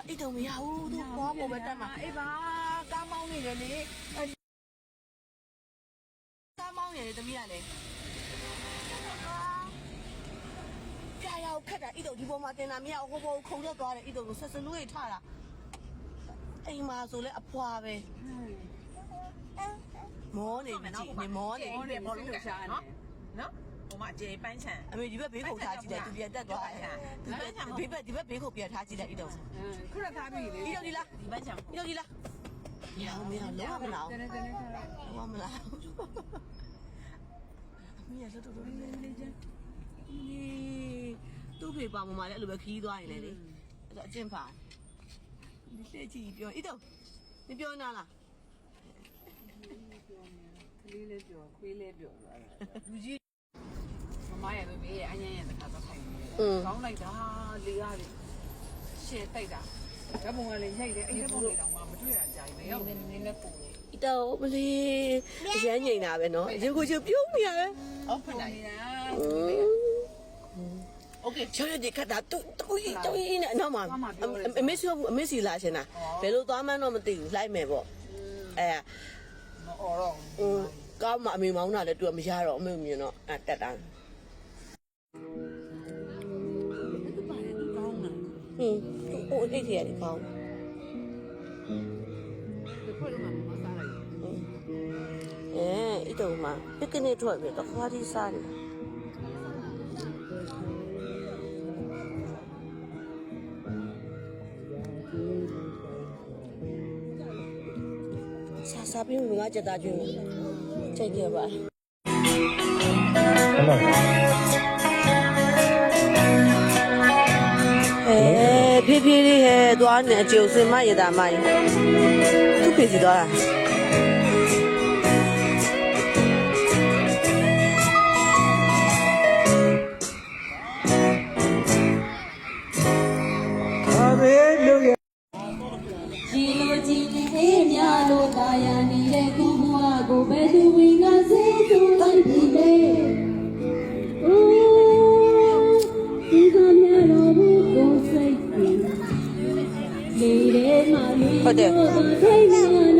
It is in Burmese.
အဲ့တော့မရဘူးသူပွားပေါ်ပဲတက်မှာအေးပါကားမောင်းနေတယ်လေကားမောင်းနေတယ်တမီးကလည်းကြာရောက်ခက်တာအဲ့တော့ဒီပေါ်မှာတင်တာမရဟိုဘောခုံတော့သွားတယ်အဲ့တော့ဆက်စနွေးထတာအိမ်မှာဆိုလဲအဖွာပဲမောနေပြီကြည့်နေမောနေဘောလုံးရှာနော်နော်ဟိုမှာကြေပန်းချံအမေဒီဘက်ဘေးခုထားကြည့်တယ်သူပြန်တက်သွားတယ်ဒီဘက်ဘေးခုပြန်ထားကြည့်တယ်အဲ့တော့ခုနထားပြီလေဒီတော့ဒီလားဒီပန်းချံဒီတော့ဒီလားမရဘူးလုံးဝမလားတင်းလုံးဝမလားအမေရတော့တော်လေးချင်းသူ့ဖေပါမမလည်းအဲ့လိုပဲခီးသွားရင်လေအဲ့တော့အကျင့်ပါဒီလက်ကြည့်ပြောအဲ့တော့မပြောနာလားကလေးလေးပြောခွေးလေးပြောလူကြီးမမရဲ့မေရဲ့အញ្ញရဲ့တခါတော့ထိုင်နေတယ်ကောင်းလိုက်တာလေရလေရှယ်တိုက်တာဓာတ်ပုံကလည်းရိုက်တယ်အဲ့ဒီပုံလေးတော့မတွေ့ရကြဘူးရောက်နေနေနဲ့ပုံလေးအတော့မလေးအရမ်းငိန်တာပဲနော်ရေကိုချပြုံးနေရပဲဟုတ်ပါလားโอเคချရတဲ့ခတာတူနဲ့အနောက်မှာအမေစီလာရှင်တာဘယ်လိုသွားမှန်းတော့မသိဘူးလိုက်မယ်ပေါ့အဲမအော်တော့ကောင်းမှအမေမောင်းတာလည်းသူကမရတော့အမေမြင်တော့တက်တာဟင်းဟိုအိတ်ထရတယ်ကောင်းဒီဖွဲ့လုံးမှာမစားလိုက်အဲ့တော့မှပစ်ကနေထွက်ပြီးတော့ခွားဒီစားတယ်စားပြီးငါကြက်သားကျွေးချိန်ကြပါဖြည်းဖြည်းလေးဟဲ့သွားနေအကျုပ်စင်မရတာမကြီးသူ့ဖေစီသွားတာជីလိုជីအေးမြလို့တာယာနေတဲ့ခုဘဝကိုဘယ်သူဝင်ကစေသူလိုက်ပြီလေဒီကမြတော်ဘူးကိုစိတ်ပြီးလေထဲမှာလေဟုတ်တယ်ထိတ်နေ